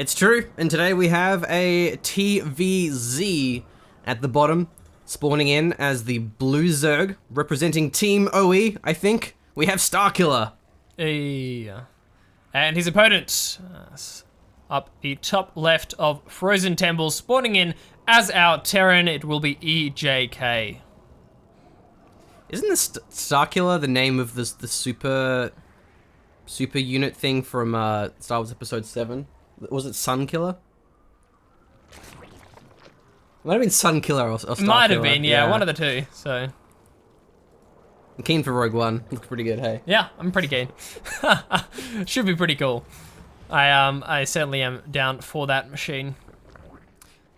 It's true, and today we have a TVZ at the bottom, spawning in as the blue Zerg, representing Team OE, I think. We have Starkiller. And his opponent, up the top left of Frozen Temple, spawning in as our Terran, it will be EJK. Isn't the Starkiller the name of the super unit thing from Star Wars Episode 7? Was it Sunkiller? It might have been Sunkiller or Starkiller. Might have been, yeah, one of the two, so. I'm keen for Rogue One. Looks pretty good, hey? Yeah, I'm pretty keen. Should be pretty cool. I certainly am down for that machine.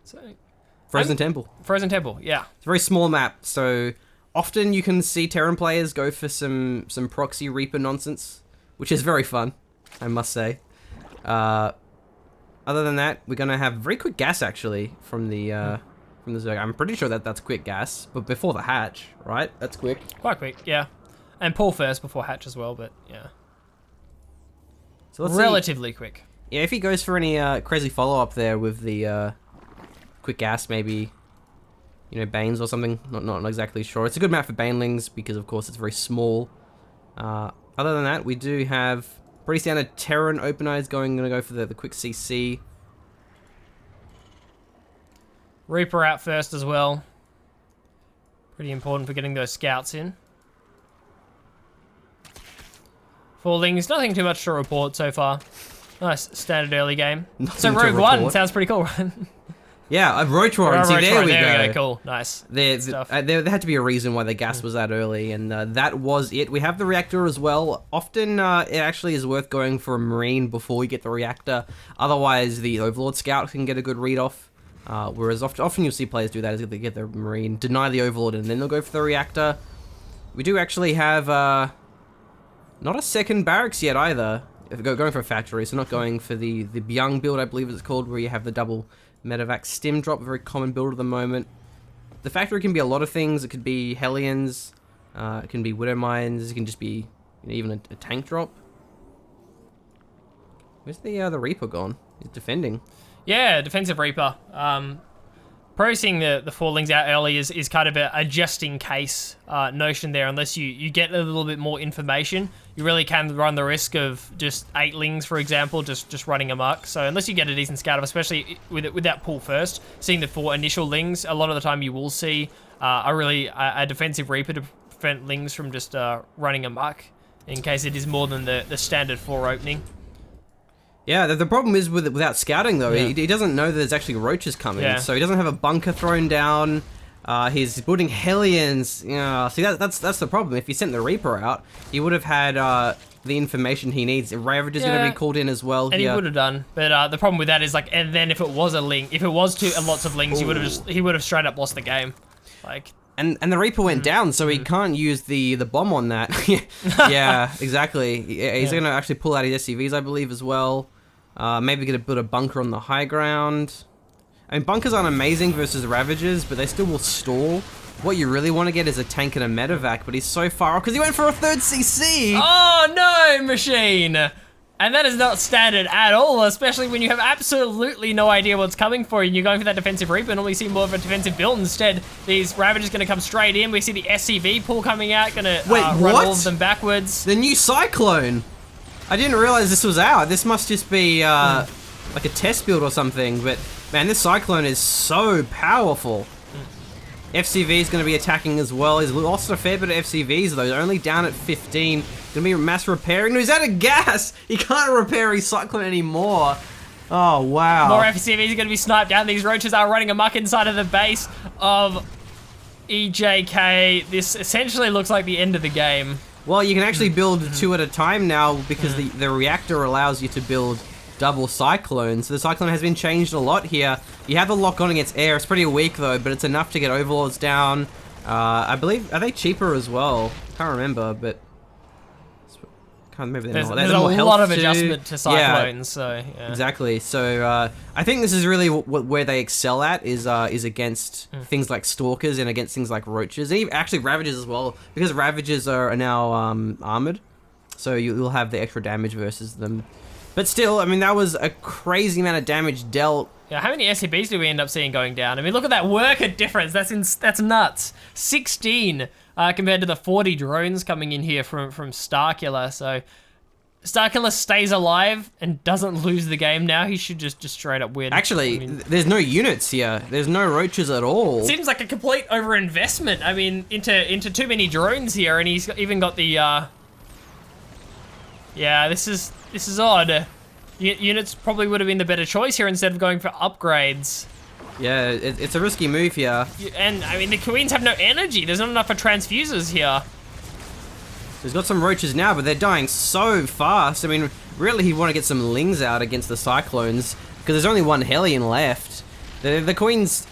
So, Frozen Temple. Frozen Temple, yeah. It's a very small map, so often you can see Terran players go for some proxy Reaper nonsense, which is very fun, I must say. Other than that, we're gonna have very quick gas actually from the Zerg. I'm pretty sure that's quick gas, but before the hatch, right? That's quick. Quite quick, yeah. And pull first before hatch as well, but yeah. So let's relatively quick. Yeah, if he goes for any crazy follow-up there with the quick gas, maybe, you know, Banes or something. Not exactly sure. It's a good map for Banelings because, of course, it's very small. Other than that, we do have pretty standard Terran open eyes gonna go for the quick CC. Reaper out first as well. Pretty important for getting those scouts in. Fallings, nothing too much to report so far. Nice standard early game. So Rogue One sounds pretty cool, right? Yeah, Roach Warren. See, there we go. Cool, nice. There had to be a reason why the gas was that early, and that was it. We have the reactor as well. Often, it actually is worth going for a Marine before you get the reactor. Otherwise, the Overlord Scout can get a good read off. Whereas often you'll see players do that, is they get the Marine, deny the Overlord, and then they'll go for the reactor. We do actually have not a second barracks yet either. Going for a factory, so not going for the Byung build, I believe it's called, where you have the double medevac stim drop, a very common build at the moment. The factory can be a lot of things. It could be Hellions, it can be Widow Mines, it can just be, you know, even a tank drop. Where's the Reaper gone? He's defending. Yeah, defensive Reaper. Processing the Fallings out early is kind of a just in case notion there. Unless you get a little bit more information, you really can run the risk of just 8lings, for example, just running amok. So unless you get a decent scout, especially with that pull first, seeing the 4 initial lings, a lot of the time you will see a defensive Reaper to prevent lings from just running amok, in case it is more than the standard 4 opening. Yeah, the problem is without scouting though, yeah. he doesn't know that there's actually roaches coming, yeah. So he doesn't have a bunker thrown down. He's building Hellions. You know, see that's the problem. If he sent the Reaper out, he would have had the information he needs. Ravager's going to be called in as well. And he would have done, but the problem with that is, like, and then if it was a ling, if it was lots of lings, he would have straight up lost the game, like. And the Reaper went down, so he can't use the bomb on that. Yeah, exactly. Yeah, he's going to actually pull out his SCVs, I believe, as well. Maybe get build a bunker on the high ground. I mean, bunkers aren't amazing versus Ravagers, but they still will stall. What you really want to get is a tank and a medevac, but he's so far off because he went for a 3rd CC. Oh no, machine! And that is not standard at all, especially when you have absolutely no idea what's coming for you and you're going for that defensive Reaper. Normally see more of a defensive build. Instead, these Ravagers going to come straight in. We see the SCV pool coming out, going to run all of them backwards. The new Cyclone! I didn't realize this was out. This must just be like a test build or something, but man, this Cyclone is so powerful. FCV is going to be attacking as well. He's lost a fair bit of FCVs though. They're only down at 15. Going to be mass repairing. No, he's out of gas. He can't repair his Cyclone anymore. Oh, wow. More FCVs are going to be sniped down. These roaches are running amok inside of the base of EJK. This essentially looks like the end of the game. Well, you can actually build 2 at a time now because the reactor allows you to build double Cyclones. So the Cyclone has been changed a lot here. You have the lock on against air. It's pretty weak though, but it's enough to get Overlords down. I believe, are they cheaper as well? Can't remember, but can't remember. There's a lot of adjustment to Cyclones, so yeah. Exactly. So I think this is really where they excel at is against things like Stalkers and against things like Roaches, and even actually Ravagers as well, because Ravagers are now armored, so you'll have the extra damage versus them. But still, I mean, that was a crazy amount of damage dealt. Yeah, how many SCBs do we end up seeing going down? I mean, look at that worker difference. That's nuts. 16 compared to the 40 drones coming in here from Starkiller. So Starkiller stays alive and doesn't lose the game now. He should just straight up win. Actually, I mean, there's no units here. There's no roaches at all. seems like a complete overinvestment. I mean, into too many drones here, and he's even got the. Yeah, this is odd. Units probably would have been the better choice here instead of going for upgrades. Yeah, it's a risky move here. And, I mean, the Queens have no energy. There's not enough for transfusers here. He's got some roaches now, but they're dying so fast. I mean, really, he'd want to get some Lings out against the Cyclones, because there's only one Hellion left. The Queen's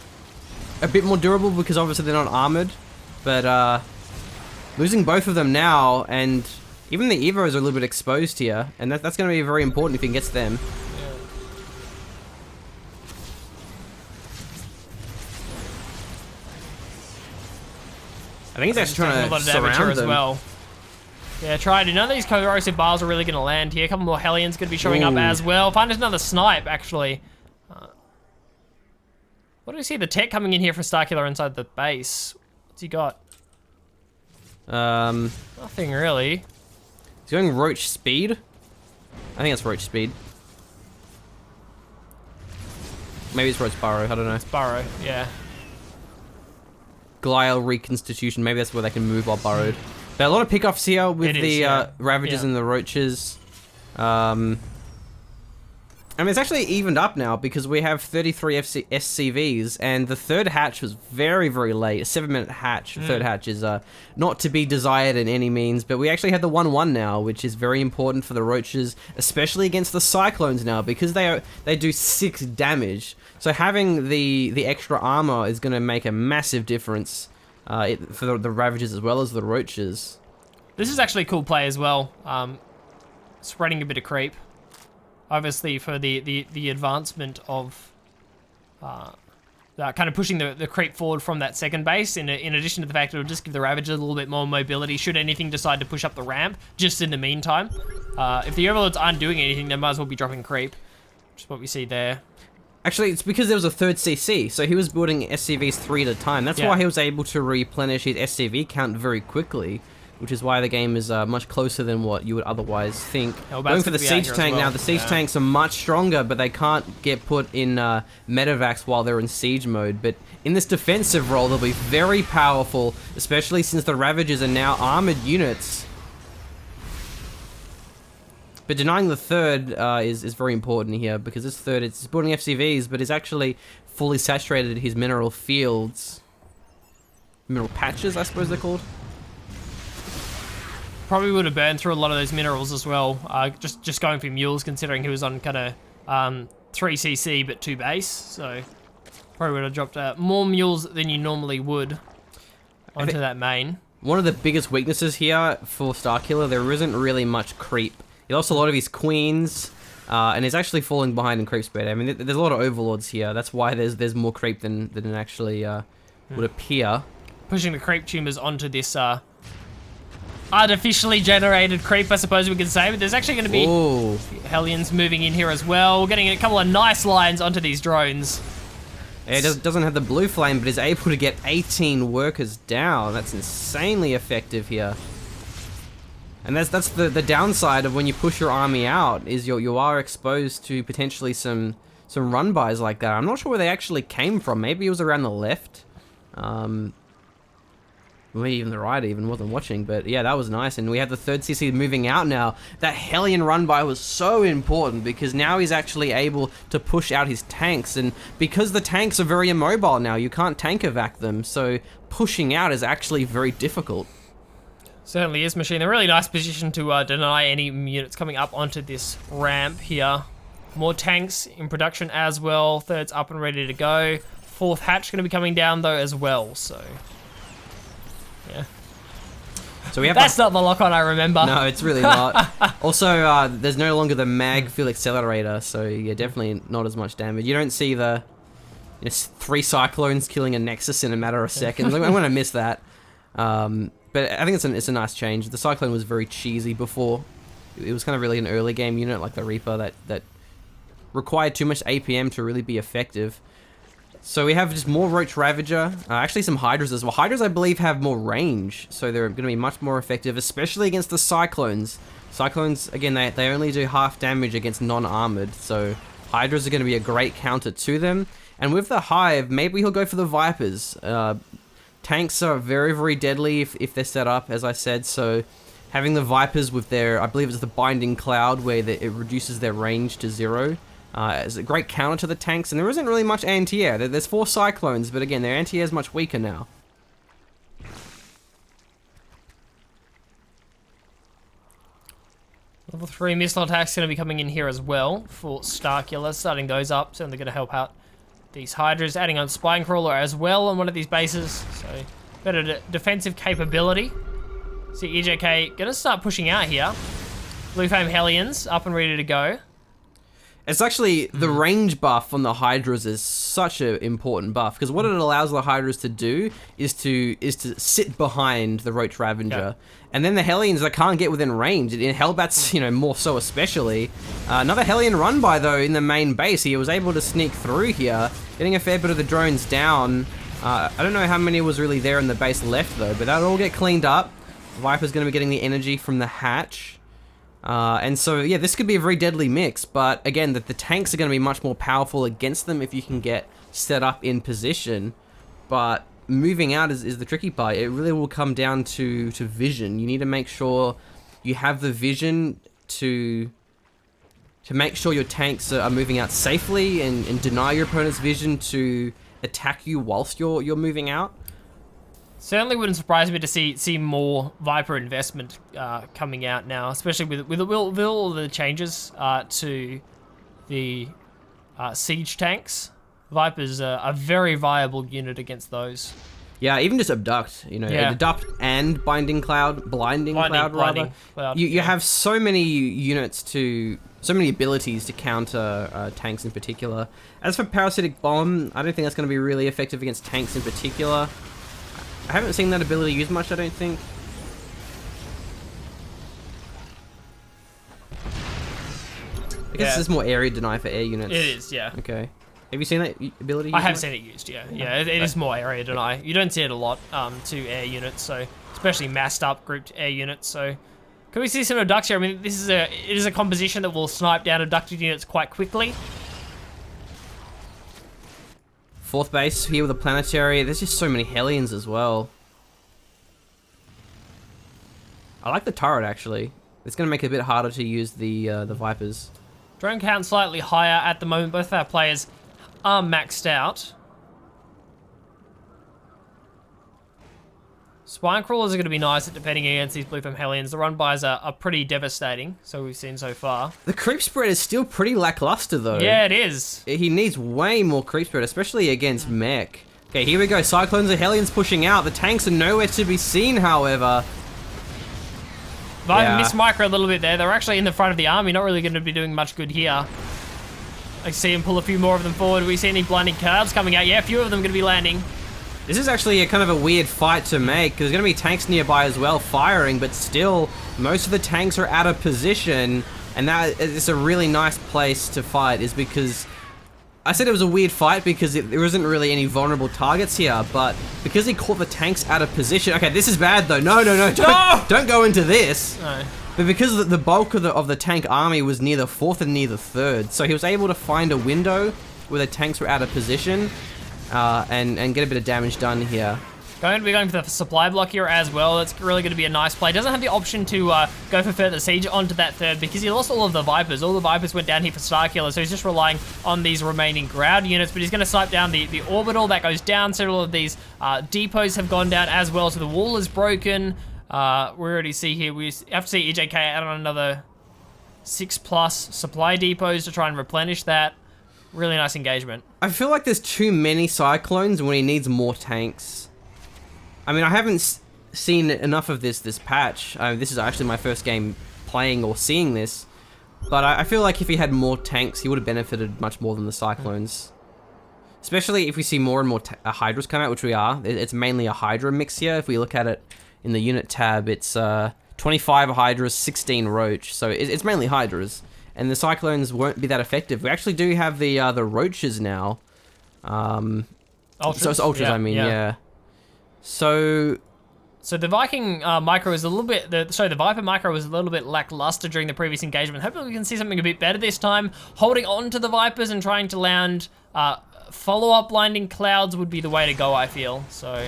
a bit more durable because obviously they're not armored, but losing both of them now, and even the Evos are a little bit exposed here, and that's going to be very important if he gets them. I think he's actually trying to surround them. As well. Yeah, tried. None of these corrosive bars are really going to land here. A couple more Hellions going to be showing up as well. Find us another snipe, actually. What do we see? The tech coming in here for Starkiller inside the base. What's he got? Nothing really. He's going Roach Speed. I think it's Roach Speed. Maybe it's Roach Burrow, I don't know. It's Burrow, yeah. Glial Reconstitution, maybe that's where they can move while burrowed. But a lot of pickoffs here with Ravagers and the Roaches. I mean, it's actually evened up now because we have 33 SCVs, and the third hatch was very, very late. A 7-minute hatch. Third hatch is not to be desired in any means, but we actually have the 1-1 now, which is very important for the Roaches, especially against the Cyclones now, because they do 6 damage. So having the extra armor is going to make a massive difference for the Ravagers as well as the Roaches. This is actually a cool play as well. Spreading a bit of creep. Obviously, for the advancement of kind of pushing the creep forward from that second base, in addition to the fact it will just give the Ravagers a little bit more mobility should anything decide to push up the ramp, just in the meantime. If the Overlords aren't doing anything, they might as well be dropping creep, which is what we see there. Actually, it's because there was a third CC, so he was building SCVs 3 at a time. That's why he was able to replenish his SCV count very quickly, which is why the game is much closer than what you would otherwise think. Going for the Siege Tank now, the Siege Tanks are much stronger, but they can't get put in medevacs while they're in Siege mode. But in this defensive role, they'll be very powerful, especially since the Ravagers are now armored units. But denying the third is very important here, because this third, it's building FCVs, but is actually fully saturated his mineral fields. Mineral patches, I suppose they're called. Probably would have burned through a lot of those minerals as well. Just going for mules, considering he was on kind of 3cc but 2 base, so probably would have dropped more mules than you normally would onto that main. One of the biggest weaknesses here for Starkiller, there isn't really much creep. He lost a lot of his queens, and is actually falling behind in creep speed. I mean, there's a lot of overlords here. That's why there's more creep than it actually would appear. Pushing the creep tumors onto this artificially generated creep, I suppose we could say, but there's actually going to be Hellions moving in here as well. We're getting a couple of nice lines onto these drones. Yeah, it doesn't have the blue flame, but is able to get 18 workers down. That's insanely effective here. And that's the downside of when you push your army out, is you are exposed to potentially some run-bys like that. I'm not sure where they actually came from. Maybe it was around the left. Maybe even the right even wasn't watching, but yeah, that was nice. And we have the third CC moving out now. That Hellion run-by was so important because now he's actually able to push out his tanks, and because the tanks are very immobile now, you can't tank evac them, so pushing out is actually very difficult. Certainly is, Machine. A really nice position to deny any units coming up onto this ramp here. More tanks in production as well. Third's up and ready to go. Fourth hatch going to be coming down though as well, so yeah. So we have That's not the lock-on I remember. No, it's really not. Also, there's no longer the mag fuel accelerator, so yeah, definitely not as much damage. You don't see the 3 Cyclones killing a Nexus in a matter of seconds. I'm going to miss that. But I think it's a nice change. The Cyclone was very cheesy before. It was kind of really an early game unit like the Reaper that required too much APM to really be effective. So we have just more Roach Ravager, actually some Hydras as well. Hydras, I believe, have more range, so they're going to be much more effective, especially against the Cyclones. Cyclones, again, they only do half damage against non-armored, so Hydras are going to be a great counter to them. And with the Hive, maybe he'll go for the Vipers. Tanks are very, very deadly if they're set up, as I said, so having the Vipers with their, I believe it's the Binding Cloud, where it reduces their range to 0. Is a great counter to the tanks, and there isn't really much anti-air. There's 4 Cyclones, but again, their anti-air is much weaker now. Level 3 missile attacks going to be coming in here as well for Starkiller, starting those up, certainly going to help out these Hydras, adding on Spine Crawler as well on one of these bases, so better defensive capability. See EJK going to start pushing out here. Blue Flame Hellions up and ready to go. It's actually, the range buff on the Hydras is such an important buff, because what it allows the Hydras to do is to sit behind the Roach Ravager. And then the Hellions that can't get within range. In Hellbats, more so especially. Another Hellion run by though in the main base. He was able to sneak through here, getting a fair bit of the drones down. I don't know how many was really there in the base left though, but that'll all get cleaned up. Viper's going to be getting the energy from the hatch. And so, yeah, this could be a very deadly mix, but again, the tanks are going to be much more powerful against them if you can get set up in position. But moving out is the tricky part. It really will come down to vision. You need to make sure you have the vision to make sure your tanks are moving out safely and deny your opponent's vision to attack you whilst you're moving out. Certainly wouldn't surprise me to see more Viper investment coming out now, especially with all the changes to the siege tanks. Viper's a very viable unit against those. Yeah, even just Abduct, Abduct and Blinding Cloud. You have so many units so many abilities to counter tanks in particular. As for Parasitic Bomb, I don't think that's going to be really effective against tanks in particular. I haven't seen that ability used much, I don't think. I guess this is more area deny for air units. It is, yeah. Okay. Have you seen that ability used? I have seen it used, yeah. Yeah, it is more area deny. You don't see it a lot to air units, so especially massed up grouped air units. So can we see some abducts here? I mean, it is a composition that will snipe down abducted units quite quickly. 4th base here with a planetary. There's just so many Hellions as well. I like the turret actually. It's going to make it a bit harder to use the Vipers. Drone count slightly higher at the moment. Both of our players are maxed out. Spine Crawlers are going to be nice at defending against these Blue Flame Hellions. The run-bys are pretty devastating, so we've seen so far. The creep spread is still pretty lackluster, though. Yeah, it is. He needs way more creep spread, especially against mech. Okay, here we go. Cyclones and Hellions pushing out. The tanks are nowhere to be seen, however. Viper missed micro a little bit there. They're actually in the front of the army, not really going to be doing much good here. I see him pull a few more of them forward. We see any blinding clouds coming out. Yeah, a few of them going to be landing. This is actually a kind of a weird fight to make, because there's going to be tanks nearby as well firing, but still, most of the tanks are out of position, and that is a really nice place to fight, is because... I said it was a weird fight because there isn't really any vulnerable targets here, but because he caught the tanks out of position... Okay, this is bad though. No, don't go into this. No. But because the bulk of the tank army was near the 4th and near the 3rd, so he was able to find a window where the tanks were out of position, and get a bit of damage done here. Going to be going for the supply block here as well. That's really going to be a nice play. Doesn't have the option to go for further siege onto that 3rd because he lost all of the Vipers. All the Vipers went down here for Starkiller, so he's just relying on these remaining ground units, but he's going to snipe down the orbital. That goes down. Several of these depots have gone down as well, so the wall is broken. We already see here, we have to see EJK add on another 6+ supply depots to try and replenish that. Really nice engagement. I feel like there's too many Cyclones when he needs more tanks. I mean, I haven't seen enough of this patch. This is actually my first game playing or seeing this. But I feel like if he had more tanks, he would have benefited much more than the Cyclones. Especially if we see more and more Hydras come out, which we are. It's mainly a Hydra mix here. If we look at it in the unit tab, it's 12 25 Hydras, 16 Roach. So it's mainly Hydras. And the Cyclones won't be that effective. We actually do have the Roaches now. Ultras? So it's Ultras, I mean, yeah. So the Viking micro is a little bit, the Viper micro was a little bit lackluster during the previous engagement. Hopefully we can see something a bit better this time. Holding on to the Vipers and trying to land follow-up blinding clouds would be the way to go, I feel. So.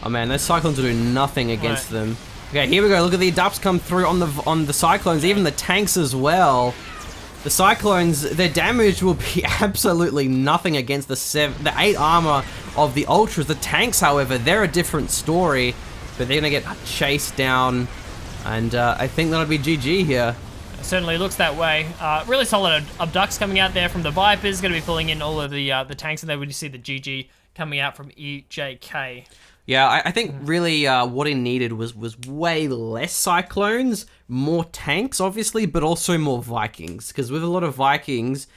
Oh man, those Cyclones will do nothing against them. Okay, here we go. Look at the adapts come through on the Cyclones, even the tanks as well. The Cyclones, their damage will be absolutely nothing against the 8 armor of the Ultras. The tanks, however, they're a different story, but they're gonna get chased down, and I think that'll be GG here. It certainly looks that way. Really solid abducts coming out there from the Vipers, gonna be pulling in all of the tanks, and then we see the GG coming out from EJK. Yeah, I think really what he needed was way less Cyclones, more tanks, obviously, but also more Vikings. Because with a lot of Vikings,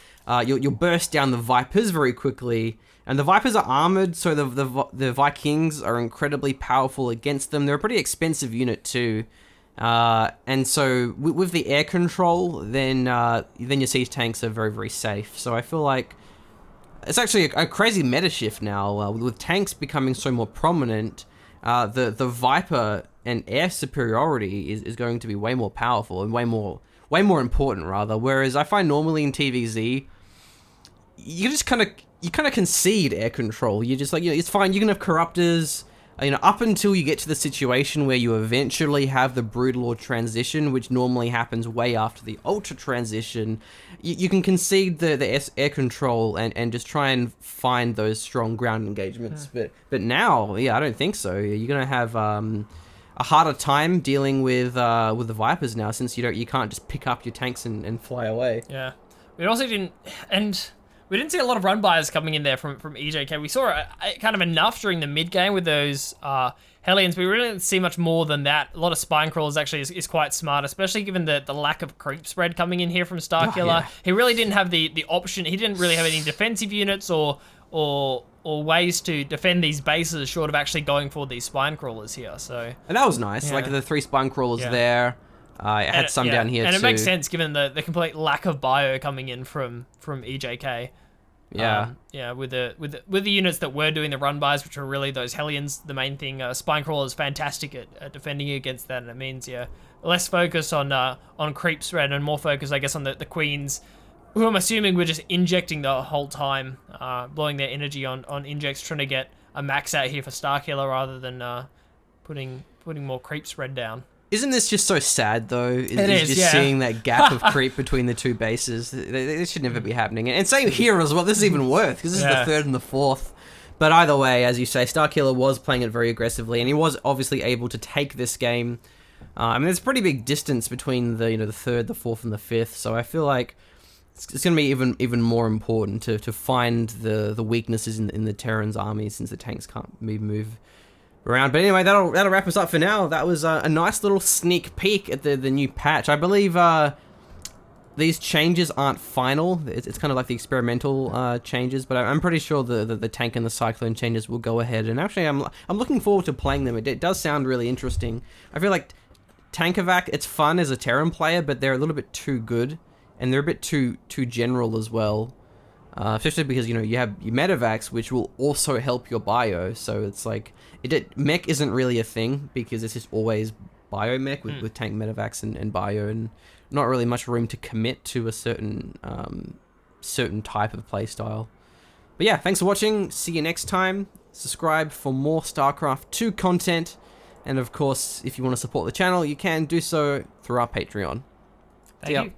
you'll burst down the Vipers very quickly. And the Vipers are armored, so the Vikings are incredibly powerful against them. They're a pretty expensive unit too. And so with the air control, then your siege tanks are very, very safe. So I feel like it's actually a crazy meta shift now, with tanks becoming so more prominent. The Viper and air superiority is going to be way more powerful and way more important rather. Whereas I find normally in TVZ, you just kind of concede air control. You're just like, it's fine. You can have corruptors. Up until you get to the situation where you eventually have the Broodlord transition, which normally happens way after the Ultra transition, you can concede the air control and just try and find those strong ground engagements. But now, I don't think so. You're gonna have a harder time dealing with the Vipers now, since you can't just pick up your tanks and fly away. Yeah, we also we didn't see a lot of run buyers coming in there from EJK. We saw kind of enough during the mid game with those Hellions, but we really didn't see much more than that. A lot of spine crawlers actually is quite smart, especially given the lack of creep spread coming in here from Starkiller. Yeah. He really didn't have the option. He didn't really have any defensive units or ways to defend these bases short of actually going for these spine crawlers here. So, and that was nice. Like the 3 spine crawlers there. I had some down here and too. it makes sense given the complete lack of bio coming in from EJK. With the units that were doing the run buys, which are really those Hellions, the main thing. Spine Crawler is fantastic at defending against that, and it means less focus on creep spread and more focus, I guess, on the Queens, who I'm assuming were just injecting the whole time, blowing their energy on injects, trying to get a max out here for Starkiller rather than putting more creep spread down. Isn't this just so sad, though? It is, just seeing that gap of creep between the 2 bases. This should never be happening. And same here as well. This is even worse, because this is the 3rd and the 4th. But either way, as you say, Starkiller was playing it very aggressively, and he was obviously able to take this game. I mean, there's a pretty big distance between the 3rd, the 4th, and the 5th, so I feel like it's going to be even more important to find the weaknesses in the Terran's army, since the tanks can't move around. But anyway, that'll wrap us up for now. That was a nice little sneak peek at the new patch. I believe these changes aren't final. It's kind of like the experimental changes, but I'm pretty sure the tank and the Cyclone changes will go ahead. And actually, I'm looking forward to playing them. It does sound really interesting. I feel like Tankovac, it's fun as a Terran player, but they're a little bit too good, and they're a bit too general as well. Especially because, you have your Medivacs, which will also help your bio. So it's like, mech isn't really a thing, because it's just always bio mech with tank Medivacs and bio, and not really much room to commit to a certain type of playstyle. But yeah, thanks for watching. See you next time. Subscribe for more StarCraft 2 content. And of course, if you want to support the channel, you can do so through our Patreon. Thank you.